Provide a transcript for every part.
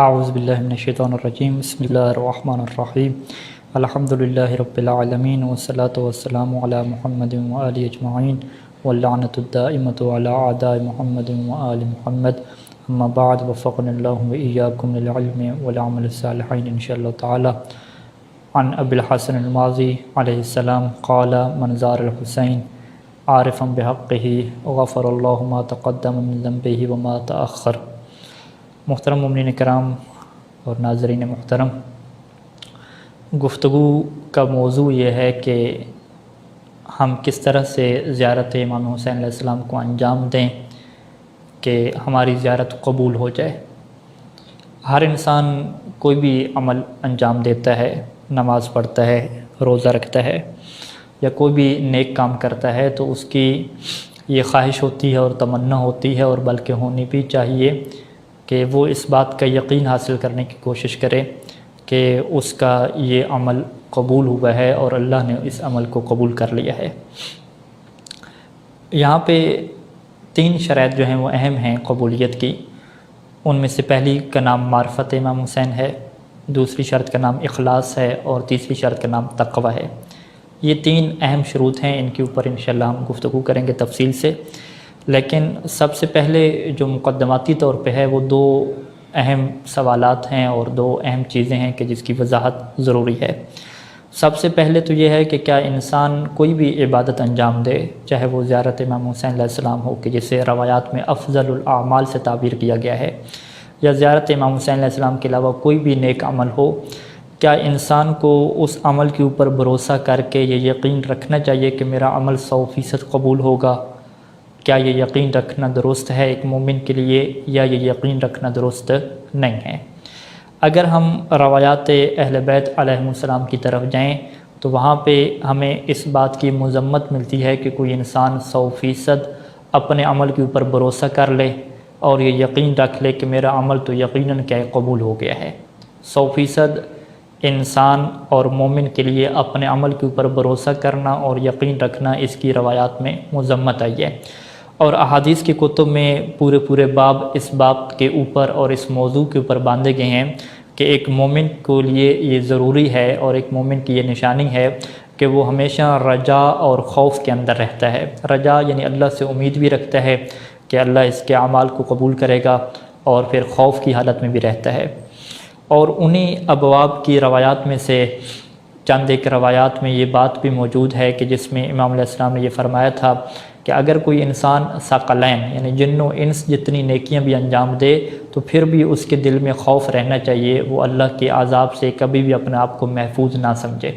اعوذ باللہ من الشیطان الرجیم بسم اللہ الرحمن الرحیم الحمدللہ رب العالمین والصلاة والسلام علی محمد وآلہ اجمعین واللعنۃ الدائمۃ علی اعداء محمد وآل محمد اما بعد وفقنا اللہ وإیاکم للعلم والعمل الصالحین انشاءاللہ تعالی عن ابی الحسن الماضی علیہ السلام قال من زار الحسین عارفا بحقہ غفر اللہ ما تقدم من ذنبہ وما تأخر۔ محترم مومنین کرام اور ناظرین محترم، گفتگو کا موضوع یہ ہے کہ ہم کس طرح سے زیارت امام حسین علیہ السلام کو انجام دیں کہ ہماری زیارت قبول ہو جائے۔ ہر انسان کوئی بھی عمل انجام دیتا ہے، نماز پڑھتا ہے، روزہ رکھتا ہے یا کوئی بھی نیک کام کرتا ہے تو اس کی یہ خواہش ہوتی ہے اور تمنا ہوتی ہے اور بلکہ ہونی بھی چاہیے کہ وہ اس بات کا یقین حاصل کرنے کی کوشش کرے کہ اس کا یہ عمل قبول ہوا ہے اور اللہ نے اس عمل کو قبول کر لیا ہے۔ یہاں پہ 3 شرائط جو ہیں وہ اہم ہیں قبولیت کی۔ ان میں سے پہلی کا نام معرفت امام حسین ہے، دوسری شرط کا نام اخلاص ہے اور تیسری شرط کا نام تقوی ہے۔ یہ 3 اہم شروط ہیں، ان کے اوپر انشاءاللہ ہم گفتگو کریں گے تفصیل سے، لیکن سب سے پہلے جو مقدماتی طور پہ ہے وہ 2 اہم سوالات ہیں اور 2 اہم چیزیں ہیں کہ جس کی وضاحت ضروری ہے۔ سب سے پہلے تو یہ ہے کہ کیا انسان کوئی بھی عبادت انجام دے، چاہے وہ زیارت امام حسین علیہ السلام ہو کہ جسے روایات میں افضل الاعمال سے تعبیر کیا گیا ہے، یا زیارت امام حسین علیہ السلام کے علاوہ کوئی بھی نیک عمل ہو، کیا انسان کو اس عمل کے اوپر بھروسہ کر کے یہ یقین رکھنا چاہیے کہ میرا عمل 100% قبول ہوگا؟ کیا یہ یقین رکھنا درست ہے ایک مومن کے لیے یا یہ یقین رکھنا درست نہیں ہے؟ اگر ہم روایات اہل بیت علیہم السلام کی طرف جائیں تو وہاں پہ ہمیں اس بات کی مذمت ملتی ہے کہ کوئی انسان 100% اپنے عمل کے اوپر بھروسہ کر لے اور یہ یقین رکھ لے کہ میرا عمل تو یقیناً کیا قبول ہو گیا ہے۔ 100% انسان اور مومن کے لیے اپنے عمل کے اوپر بھروسہ کرنا اور یقین رکھنا اس کی روایات میں مذمت آئی ہے، اور احادیث کی کتب میں پورے باب اس باب کے اوپر اور اس موضوع کے اوپر باندھے گئے ہیں کہ ایک مومن کے لیے یہ ضروری ہے اور ایک مومن کی یہ نشانی ہے کہ وہ ہمیشہ رجا اور خوف کے اندر رہتا ہے۔ رجا یعنی اللہ سے امید بھی رکھتا ہے کہ اللہ اس کے اعمال کو قبول کرے گا، اور پھر خوف کی حالت میں بھی رہتا ہے۔ اور انہی ابواب کی روایات میں سے چند ایک روایات میں یہ بات بھی موجود ہے کہ جس میں امام علیہ السلام نے یہ فرمایا تھا کہ اگر کوئی انسان ثقلین یعنی جن و انس جتنی نیکیاں بھی انجام دے تو پھر بھی اس کے دل میں خوف رہنا چاہیے، وہ اللہ کے عذاب سے کبھی بھی اپنے آپ کو محفوظ نہ سمجھے۔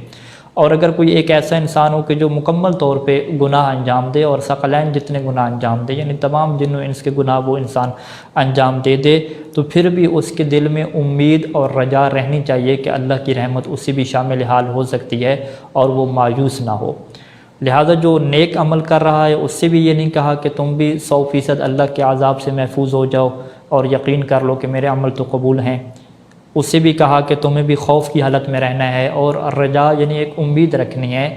اور اگر کوئی ایک ایسا انسان ہو کہ جو مکمل طور پہ گناہ انجام دے اور ثقلین جتنے گناہ انجام دے یعنی تمام جن و انس کے گناہ وہ انسان انجام دے تو پھر بھی اس کے دل میں امید اور رجا رہنی چاہیے کہ اللہ کی رحمت اسی بھی شامل حال ہو سکتی ہے اور وہ مایوس نہ ہو۔ لہذا جو نیک عمل کر رہا ہے اس سے بھی یہ نہیں کہا کہ تم بھی 100% اللہ کے عذاب سے محفوظ ہو جاؤ اور یقین کر لو کہ میرے عمل تو قبول ہیں، اس سے بھی کہا کہ تمہیں بھی خوف کی حالت میں رہنا ہے اور رجا یعنی ایک امید رکھنی ہے،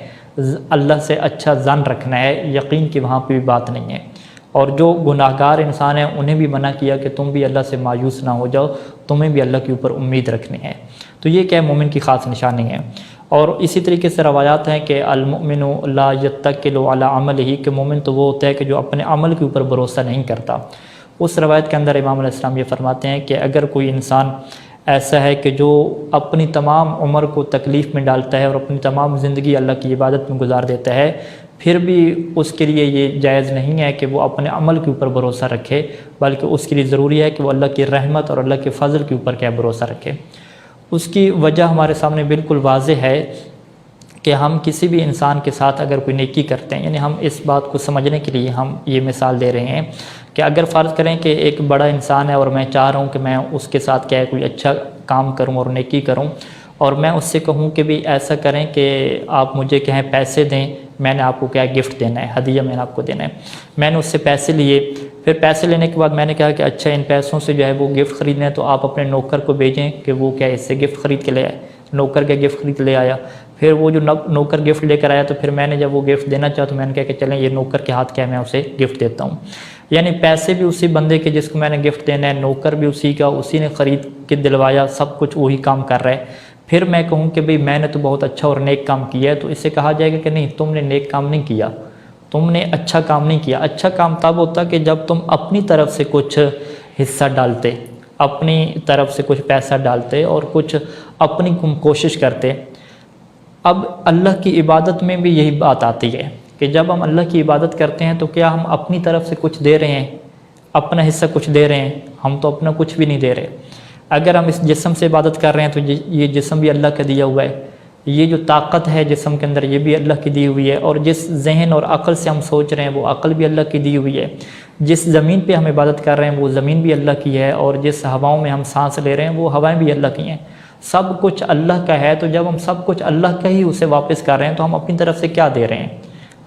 اللہ سے اچھا ظن رکھنا ہے، یقین کی وہاں پہ بھی بات نہیں ہے۔ اور جو گناہگار انسان ہیں انہیں بھی منع کیا کہ تم بھی اللہ سے مایوس نہ ہو جاؤ، تمہیں بھی اللہ کے اوپر امید رکھنی ہے۔ تو یہ کیا مومن کی خاص نشانی ہے۔ اور اسی طریقے سے روایات ہیں کہ المؤمن لا یتکل علی عملہ، کہ مومن تو وہ ہوتا ہے کہ جو اپنے عمل کے اوپر بھروسہ نہیں کرتا۔ اس روایت کے اندر امام علیہ السلام یہ فرماتے ہیں کہ اگر کوئی انسان ایسا ہے کہ جو اپنی تمام عمر کو تکلیف میں ڈالتا ہے اور اپنی تمام زندگی اللہ کی عبادت میں گزار دیتا ہے، پھر بھی اس کے لیے یہ جائز نہیں ہے کہ وہ اپنے عمل کے اوپر بھروسہ رکھے، بلکہ اس کے لیے ضروری ہے کہ وہ اللہ کی رحمت اور اللہ کے فضل کے اوپر کیا بھروسہ رکھے۔ اس کی وجہ ہمارے سامنے بالکل واضح ہے کہ ہم کسی بھی انسان کے ساتھ اگر کوئی نیکی کرتے ہیں، یعنی ہم اس بات کو سمجھنے کے لیے ہم یہ مثال دے رہے ہیں کہ اگر فرض کریں کہ ایک بڑا انسان ہے اور میں چاہ رہا ہوں کہ میں اس کے ساتھ کیا ہے کوئی اچھا کام کروں اور نیکی کروں، اور میں اس سے کہوں کہ بھی ایسا کریں کہ آپ مجھے کہیں پیسے دیں، میں نے آپ کو کیا گفٹ دینا ہے، ہدیہ میں نے آپ کو دینا ہے۔ میں نے اس سے پیسے لیے، پھر پیسے لینے کے بعد میں نے کہا کہ اچھا ان پیسوں سے جو ہے وہ گفٹ خریدنا ہے تو آپ اپنے نوکر کو بھیجیں کہ وہ کیا اس سے گفٹ خرید کے لے آئے۔ نوکر کے گفٹ خرید لے آیا، پھر وہ جو نوکر گفٹ لے کر آیا تو پھر میں نے جب وہ گفٹ دینا چاہا تو میں نے کہا کہ چلیں یہ نوکر کے ہاتھ کیا ہے میں اسے گفٹ دیتا ہوں۔ یعنی پیسے بھی اسی بندے کے جس کو میں نے گفٹ دینا ہے، نوکر بھی اسی کا، اسی نے خرید کے دلوایا، سب کچھ وہی کام کر رہا ہے، پھر میں کہوں کہ بھئی میں نے تو بہت اچھا اور نیک کام کیا ہے، تو اس سے کہا جائے گا کہ نہیں، تم نے نیک کام نہیں کیا، تم نے اچھا کام نہیں کیا۔ اچھا کام تب ہوتا کہ جب تم اپنی طرف سے کچھ حصہ ڈالتے، اپنی طرف سے کچھ پیسہ ڈالتے اور کچھ اپنی کوشش کرتے۔ اب اللہ کی عبادت میں بھی یہی بات آتی ہے کہ جب ہم اللہ کی عبادت کرتے ہیں تو کیا ہم اپنی طرف سے کچھ دے رہے ہیں، اپنا حصہ کچھ دے رہے ہیں؟ ہم تو اپنا کچھ بھی نہیں دے رہے۔ اگر ہم اس جسم سے عبادت کر رہے ہیں تو یہ جسم بھی اللہ کا دیا ہوا ہے، یہ جو طاقت ہے جسم کے اندر یہ بھی اللہ کی دی ہوئی ہے، اور جس ذہن اور عقل سے ہم سوچ رہے ہیں وہ عقل بھی اللہ کی دی ہوئی ہے، جس زمین پہ ہم عبادت کر رہے ہیں وہ زمین بھی اللہ کی ہے، اور جس ہواؤں میں ہم سانس لے رہے ہیں وہ ہوائیں بھی اللہ کی ہیں، سب کچھ اللہ کا ہے۔ تو جب ہم سب کچھ اللہ کا ہی اسے واپس کر رہے ہیں تو ہم اپنی طرف سے کیا دے رہے ہیں؟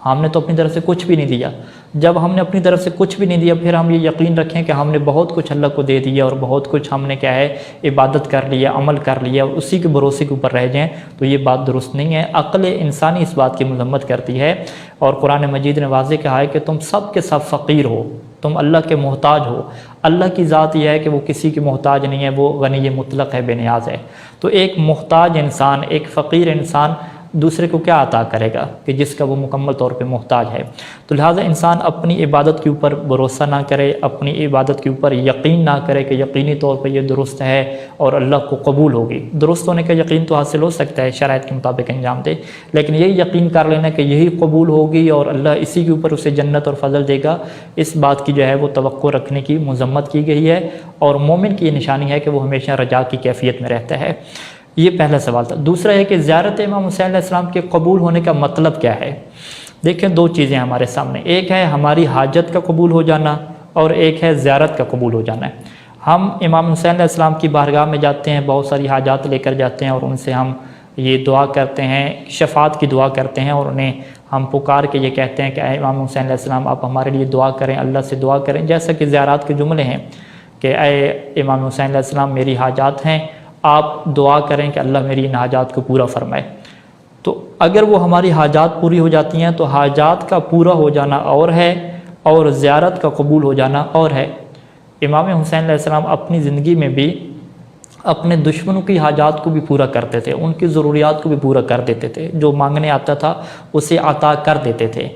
ہم نے تو اپنی طرف سے کچھ بھی نہیں دیا۔ جب ہم نے اپنی طرف سے کچھ بھی نہیں دیا، پھر ہم یہ یقین رکھیں کہ ہم نے بہت کچھ اللہ کو دے دیا اور بہت کچھ ہم نے کیا ہے عبادت کر لیا، عمل کر لیا، اور اسی کے بھروسے کے اوپر رہ جائیں، تو یہ بات درست نہیں ہے۔ عقل انسانی اس بات کی مذمت کرتی ہے، اور قرآن مجید نے واضح کہا ہے کہ تم سب کے سب فقیر ہو، تم اللہ کے محتاج ہو۔ اللہ کی ذات یہ ہے کہ وہ کسی کی محتاج نہیں ہے، وہ غنی مطلق ہے، بے نیاز ہے۔ تو ایک محتاج انسان، ایک فقیر انسان دوسرے کو کیا عطا کرے گا کہ جس کا وہ مکمل طور پہ محتاج ہے؟ تو لہٰذا انسان اپنی عبادت کے اوپر بھروسہ نہ کرے، اپنی عبادت کے اوپر یقین نہ کرے کہ یقینی طور پہ یہ درست ہے اور اللہ کو قبول ہوگی۔ درست ہونے کا یقین تو حاصل ہو سکتا ہے، شرائط کے مطابق انجام دے، لیکن یہی یقین کر لینا کہ یہی قبول ہوگی اور اللہ اسی کے اوپر اسے جنت اور فضل دے گا، اس بات کی جو ہے وہ توقع رکھنے کی مذمت کی گئی ہے، اور مومن کی یہ نشانی ہے کہ وہ ہمیشہ رجا کی کیفیت میں رہتا ہے۔ یہ پہلا سوال تھا۔ دوسرا ہے کہ زیارت امام حسین علیہ السلام کے قبول ہونے کا مطلب کیا ہے؟ دیکھیں، دو چیزیں ہمارے سامنے، ایک ہے ہماری حاجت کا قبول ہو جانا اور ایک ہے زیارت کا قبول ہو جانا ہے۔ ہم امام حسین علیہ السلام کی بارگاہ میں جاتے ہیں، بہت ساری حاجات لے کر جاتے ہیں اور ان سے ہم یہ دعا کرتے ہیں، شفاعت کی دعا کرتے ہیں، اور انہیں ہم پکار کے یہ کہتے ہیں کہ اے امام حسین علیہ السلام آپ ہمارے لیے دعا کریں، اللہ سے دعا کریں، جیسا کہ زیارات کے جملے ہیں کہ اے امام حسین علیہ السلام میری حاجات ہیں، آپ دعا کریں کہ اللہ میری ان حاجات کو پورا فرمائے۔ تو اگر وہ ہماری حاجات پوری ہو جاتی ہیں تو حاجات کا پورا ہو جانا اور ہے، اور زیارت کا قبول ہو جانا اور ہے۔ امام حسین علیہ السلام اپنی زندگی میں بھی اپنے دشمنوں کی حاجات کو بھی پورا کرتے تھے، ان کی ضروریات کو بھی پورا کر دیتے تھے، جو مانگنے آتا تھا اسے عطا کر دیتے تھے،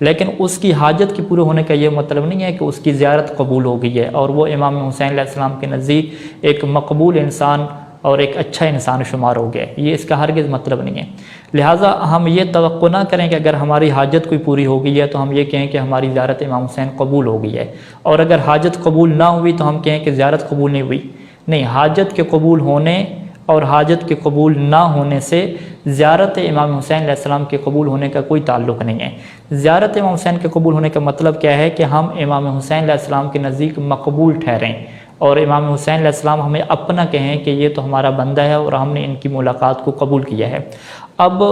لیکن اس کی حاجت کے پورے ہونے کا یہ مطلب نہیں ہے کہ اس کی زیارت قبول ہو گئی ہے اور وہ امام حسین علیہ السلام کے نزدیک ایک مقبول انسان اور ایک اچھا انسان شمار ہو گیا، یہ اس کا ہرگز مطلب نہیں ہے۔ لہٰذا ہم یہ توقع نہ کریں کہ اگر ہماری حاجت کوئی پوری ہو گئی ہے تو ہم یہ کہیں کہ ہماری زیارت امام حسین قبول ہو گئی ہے، اور اگر حاجت قبول نہ ہوئی تو ہم کہیں کہ زیارت قبول نہیں ہوئی۔ نہیں، حاجت کے قبول ہونے اور حاجت کے قبول نہ ہونے سے زیارت امام حسین علیہ السلام کے قبول ہونے کا کوئی تعلق نہیں ہے۔ زیارت امام حسین کے قبول ہونے کا مطلب کیا ہے کہ ہم امام حسین علیہ السلام کے نزدیک مقبول ٹھہریں، اور امام حسین علیہ السلام ہمیں اپنا کہیں کہ یہ تو ہمارا بندہ ہے اور ہم نے ان کی ملاقات کو قبول کیا ہے۔ اب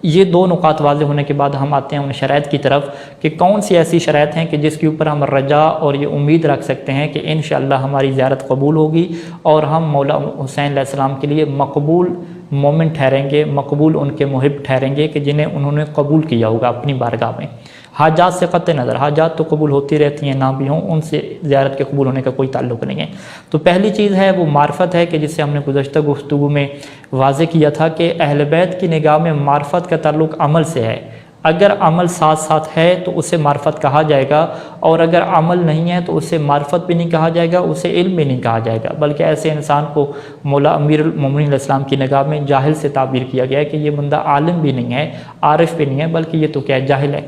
یہ دو نکات واضح ہونے کے بعد ہم آتے ہیں ان شرائط کی طرف کہ کون سی ایسی شرائط ہیں کہ جس کے اوپر ہم رجا اور یہ امید رکھ سکتے ہیں کہ انشاءاللہ ہماری زیارت قبول ہوگی اور ہم مولا حسین علیہ السلام کے لیے مقبول مومن ٹھہریں گے، مقبول ان کے محب ٹھہریں گے کہ جنہیں انہوں نے قبول کیا ہوگا اپنی بارگاہ میں۔ حاجات سے قطع نظر، حاجات تو قبول ہوتی رہتی ہیں، نہ بھی ہوں، ان سے زیارت کے قبول ہونے کا کوئی تعلق نہیں ہے۔ تو پہلی چیز ہے وہ معرفت ہے کہ جس سے ہم نے گزشتہ گفتگو میں واضح کیا تھا کہ اہل بیت کی نگاہ میں معرفت کا تعلق عمل سے ہے۔ اگر عمل ساتھ ساتھ ہے تو اسے معرفت کہا جائے گا، اور اگر عمل نہیں ہے تو اسے معرفت بھی نہیں کہا جائے گا، اسے علم بھی نہیں کہا جائے گا، بلکہ ایسے انسان کو مولا امیر المومنین علیہ السلام کی نگاہ میں جاہل سے تعبیر کیا گیا ہے کہ یہ بندہ عالم بھی نہیں ہے، عارف بھی نہیں ہے، بلکہ یہ تو کیا جاہل ہے۔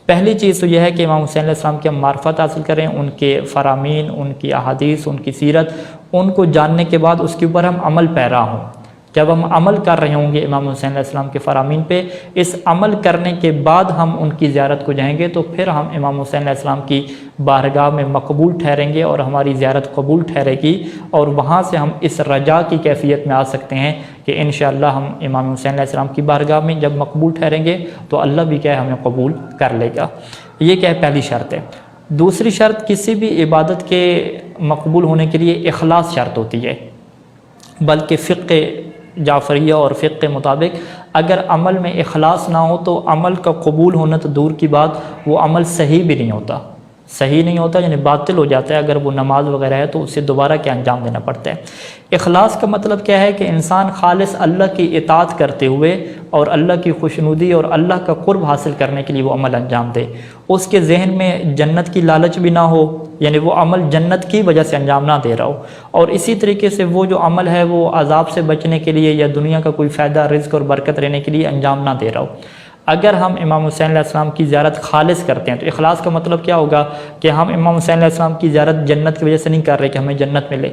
پہلی چیز تو یہ ہے کہ امام حسین علیہ السلام کی ہم معرفت حاصل کریں، ان کے فرامین، ان کی احادیث، ان کی سیرت، ان کو جاننے کے بعد اس کے اوپر ہم عمل پیرا ہوں۔ جب ہم عمل کر رہے ہوں گے امام حسین علیہ السلام کے فرامین پہ، اس عمل کرنے کے بعد ہم ان کی زیارت کو جائیں گے تو پھر ہم امام حسین علیہ السلام کی بارگاہ میں مقبول ٹھہریں گے اور ہماری زیارت قبول ٹھہرے گی، اور وہاں سے ہم اس رجا کی کیفیت میں آ سکتے ہیں کہ انشاءاللہ ہم امام حسین علیہ السلام کی بارگاہ میں جب مقبول ٹھہریں گے تو اللہ بھی کیا ہے ہمیں قبول کر لے گا۔ یہ کیا ہے پہلی شرط ہے۔ دوسری شرط، کسی بھی عبادت کے مقبول ہونے کے لیے اخلاص شرط ہوتی ہے، بلکہ فقہ جعفریہ اور فقہ کے مطابق اگر عمل میں اخلاص نہ ہو تو عمل کا قبول ہونا تو دور کی بات، وہ عمل صحیح بھی نہیں ہوتا، صحیح نہیں ہوتا، یعنی باطل ہو جاتا ہے. اگر وہ نماز وغیرہ ہے تو اسے دوبارہ کیا انجام دینا پڑتا ہے. اخلاص کا مطلب کیا ہے کہ انسان خالص اللہ کی اطاعت کرتے ہوئے اور اللہ کی خوشنودی اور اللہ کا قرب حاصل کرنے کے لیے وہ عمل انجام دے. اس کے ذہن میں جنت کی لالچ بھی نہ ہو، یعنی وہ عمل جنت کی وجہ سے انجام نہ دے رہا ہو. اور اسی طریقے سے وہ جو عمل ہے وہ عذاب سے بچنے کے لیے یا دنیا کا کوئی فائدہ، رزق اور برکت لینے کے لیے انجام نہ دے رہا ہو. اگر ہم امام حسین علیہ السلام کی زیارت خالص کرتے ہیں تو اخلاص کا مطلب کیا ہوگا کہ ہم امام حسین علیہ السلام کی زیارت جنت کی وجہ سے نہیں کر رہے کہ ہمیں جنت ملے.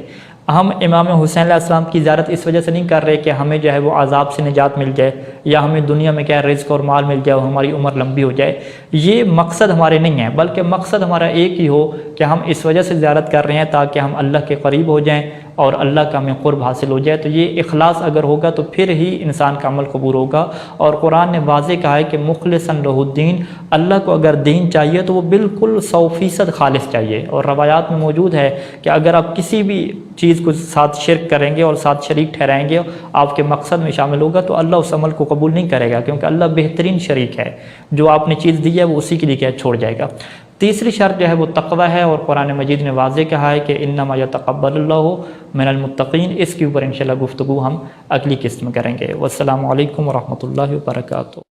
ہم امام حسین علیہ السلام کی زیارت اس وجہ سے نہیں کر رہے کہ ہمیں جو ہے وہ عذاب سے نجات مل جائے یا ہمیں دنیا میں کیا رزق اور مال مل جائے اور ہماری عمر لمبی ہو جائے. یہ مقصد ہمارے نہیں ہے، بلکہ مقصد ہمارا ایک ہی ہو کہ ہم اس وجہ سے زیارت کر رہے ہیں تاکہ ہم اللہ کے قریب ہو جائیں اور اللہ کا ہمیں قرب حاصل ہو جائے. تو یہ اخلاص اگر ہوگا تو پھر ہی انسان کا عمل قبول ہوگا. اور قرآن نے واضح کہا ہے کہ مخلصاً لہ الدین، اللہ کو اگر دین چاہیے تو وہ بالکل 100% خالص چاہیے. اور روایات میں موجود ہے کہ اگر آپ کسی بھی چیز کو ساتھ شرک کریں گے اور ساتھ شریک ٹھہرائیں گے، آپ کے مقصد میں شامل ہوگا تو اللہ اس عمل کو قبول نہیں کرے گا، کیونکہ اللہ بہترین شریک ہے. جو آپ نے چیز دی ہے وہ اسی کے لیے کیا چھوڑ جائے گا. تیسری شرط جو ہے وہ تقوی ہے، اور قرآن مجید نے واضح کہا ہے کہ انما یتقبل اللہ من المتقین. اس کے اوپر انشاءاللہ گفتگو ہم اگلی قسط میں کریں گے. والسلام علیکم ورحمۃ اللہ وبرکاتہ.